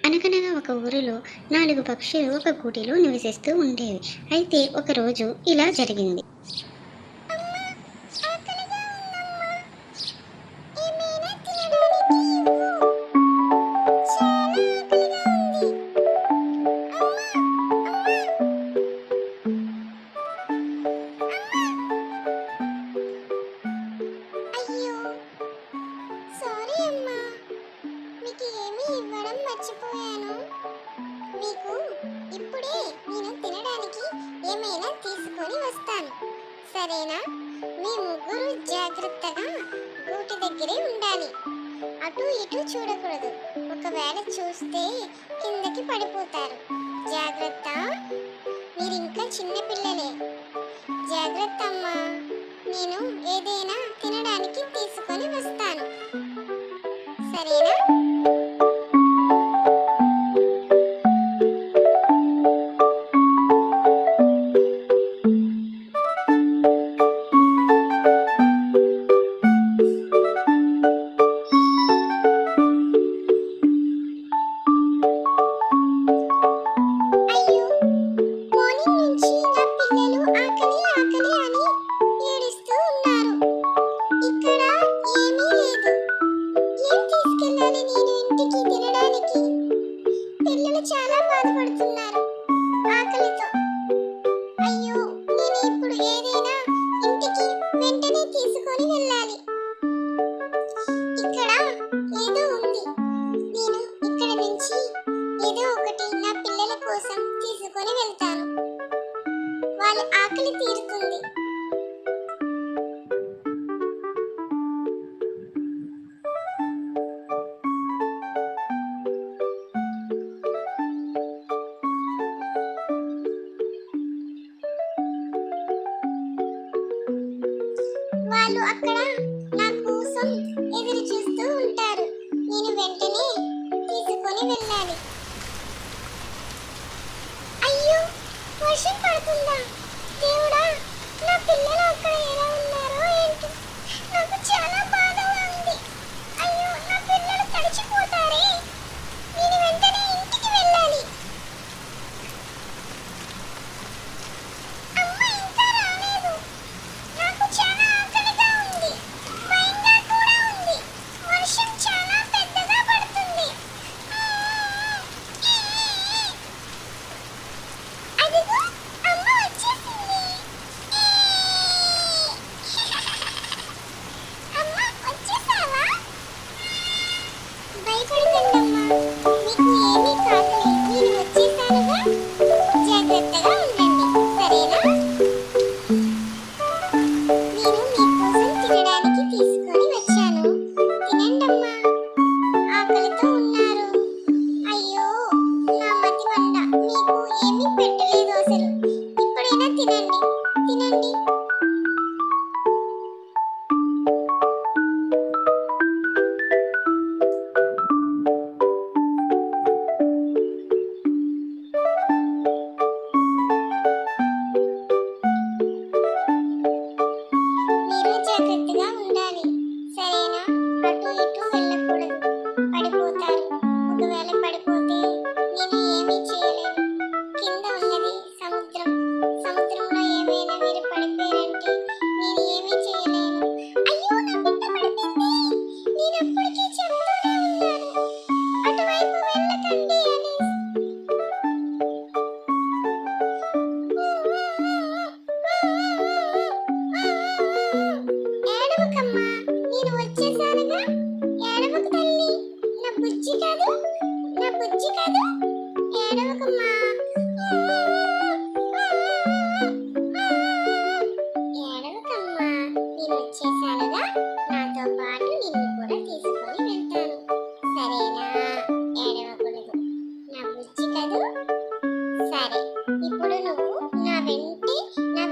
అనగనగా ఒక ఊరిలో 4 పక్షులు ఒక గూటిలో నివసిస్తూ ఉండేవి. అయితే ఒకరోజు ఇలా జరిగింది. అయ్యో! సారీ అమ్మా. మీకు ఏమీ ఇవ్వడం మర్చిపోయాను. మీకు ఇప్పుడే నేను తినడానికి ఏమైనా తీసుకొని వస్తాను. సరేనా? మీ ముగ్గురు జాగ్రత్తగా గూటి దగ్గరే ఉండాలి. అటు ఇటు చూడకూడదు. ఒకవేళ చూస్తే కిందకి పడిపోతారు. జాగ్రత్త. మీరింకా చిన్న పిల్లలే. జాగ్రత్త అమ్మా. నేను ఏదైనా తినడానికి తీసుకొని వస్తాను. సరేనా? అయ్యో! మార్నింగ్ నుంచి నా పిల్లలు ఆకలి ఆకలి అని ఏడుస్తూ ఉన్నారు. ఇక్కడ ఏమీ లేదు. ఏం తీసుకెళ్ళాలి నేను ఇంటికి తినడానికి? పిల్లలు చాలా బాధపడుతున్నారు ఆకలితో. అయ్యో! నేను ఇప్పుడు ఏదైనా ఇంటికి వెంటనే తీసుకొని వెళ్ళాలి. ఇక్కడ ఏదో ఉంది. నేను ఇక్కడ నుంచి ఏదో ఒకటి నా పిల్లల కోసం తీసుకొని వెళ్తాను. వాళ్ళ ఆకలి తీరుతుంది. వాళ్ళు అక్కడ నా కోసం ఎదురు చూస్తూ ఉంటారు. నేను వెంటనే తీసుకొని వెళ్ళాలి. అయ్యో! వర్షం పడుతుందా? దేవుడా! నా పిల్లలు అక్కడ ఎలా ఉన్నారో ఏంటో? నాకు చాలా బాధగా ఉంది. అయ్యో! నా పిల్లలు తడిచిపోతారే. నేను వెంటనే ఇంటికి వెళ్ళాలి. అమ్మ ఇంకా రాలేదు. నాకు చాలా ఆకలిగా ఉంది. భయంగా కూడా ఉంది. వర్షం చాలా పెద్దగా పడుతుంది. అదిగో అమ్మ వచ్చేసింది. అమ్మ వచ్చేసావా? భయపడకండమ్మా. మీకు ఏమీ కాదులే. నేను వచ్చేసానుగా. జాగ్రత్తగా ఉండండి. సరేనా? నేను మీకోసం తినడానికి తీసుకొని వచ్చాను. తినండమ్మా. ఆకలితో ఉన్నారు. అయ్యో! నా మతిమండ. మీకు ఏమీ పెట్టలేదు అసలు. ఇప్పుడైనా తినండి. తినండి. మీరు జాగ్రత్తగా ఉండాలి. సరేనా? అటు ఇటు వెళ్ళకూడదు. పడిపోతారు. ఒకవేళ పడిపోతే నేను ఏమీ చేయలేను. కింద ఉన్నది సముద్రం. సముద్రంలో ఏమైనా మీరు పడిపోయారంటే నేను ఏమీ చేయలేను. అయ్యో! నా బిడ్డ పడిపోయింది. నేను అప్పటికే చెప్తూనే ఉన్నాను. అటువైపు వెళ్ళకండి అని. ఏడవకమ్మా. నేను వచ్చేసానుగా. ఏడవకు తల్లి. నా బుజ్జి కాదు. నా బుజ్జి కాదు. ఏడవకమ్మా. ఏడవకమ్మా. నేను వచ్చేసానుగా. నాతో పాటు నిన్ను కూడా తీసుకొని వెళ్తాను. సరేనా? ఏడవకూడదు. నా బుజ్జి కాదు. సరే. ఇప్పుడు నువ్వు నా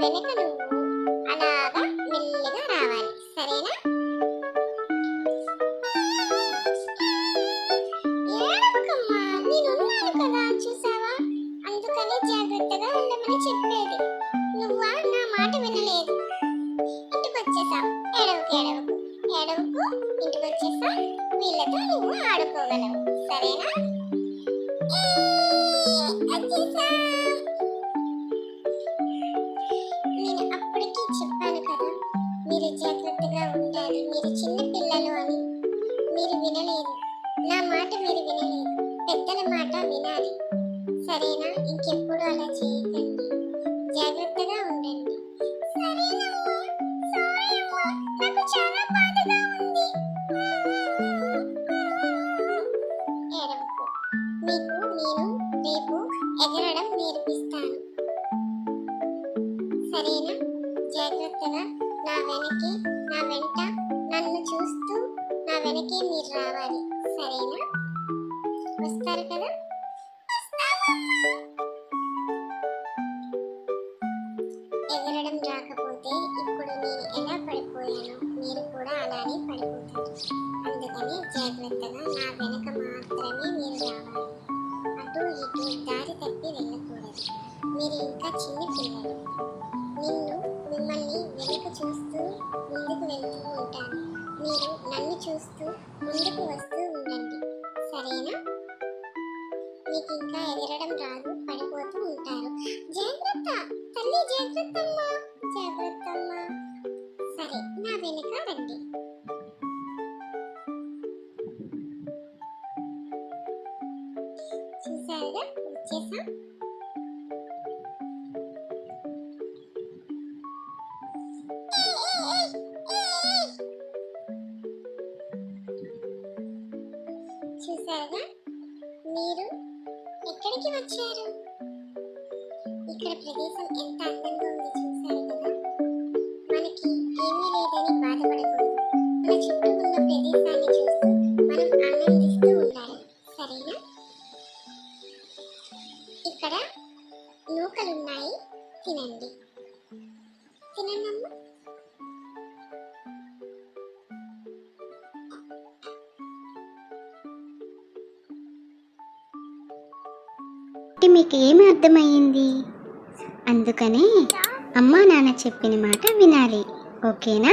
వెనక నువ్వు అలాగా మెల్లిగా రావాలి. సరేనా? ఏడవకమ్మా. నేనున్నాను సరేనా? ఇంకెప్పుడు అలా చేయకండి, జాగ్రత్తగా ఉండండి. సరేనమ్మా. సారీ అమ్మా, నాకు చాలా బాధగా ఉంది. ఏడవకు. మీకు నేను రేపు ఎగరడం నేర్పిస్తాను, సరేనా? జాగ్రత్తగా నా వెంట నన్ను చూస్తూ నా వెనకే మీరు రావాలి, సరేనా? వస్తారు కదా? ఎగరడం రాకపోతే ఇప్పుడు నేను ఎలా పడిపోయానో మీరు కూడా అలానే పడిపోతారు. అందుకని జాగ్రత్తగా నా వెనక మాత్రమే మీరు రావాలి. అటు ఇటు దారి తప్పి వెళ్ళకూడదు. మీరు ఇంకా చిన్న పిల్లలు. మిమ్మల్ని వెనక చూస్తూ ముందుకు వెళ్తూ ఉంటాను. మీరు నన్ను చూస్తూ ముందుకు వస్తూ ఉండండి, సరేనా? మీకు ఇంకా ఎగరడం రాదు, పడిపోతూ ఉంటారు. జాగ్రత్త తల్లి, జాగ్రత్తమ్మా, జాగ్రత్తమ్మా. సరే, నా వెనక రండి. చూసారుగా, వచ్చేసాం. చూసారుగా, మీరు ఎక్కడికి వచ్చారు? ఇక్కడ ప్రదేశం ఎంత అందంగా ఉంది, చూసారు కదా? మనకి ఏమీ లేదని బాధపడకూడదు. మన చుట్టూ ఉన్న ప్రదేశాన్ని చూస్తూ మనం ఆనందిస్తూ ఉండాలి, సరేనా? ఇక్కడ నూకలున్నాయి, తినండి. తినండమ్మా. మీకు ఏమి అర్థమయ్యింది? అందుకనే అమ్మా నాన్న చెప్పిన మాట వినాలి, ఓకేనా?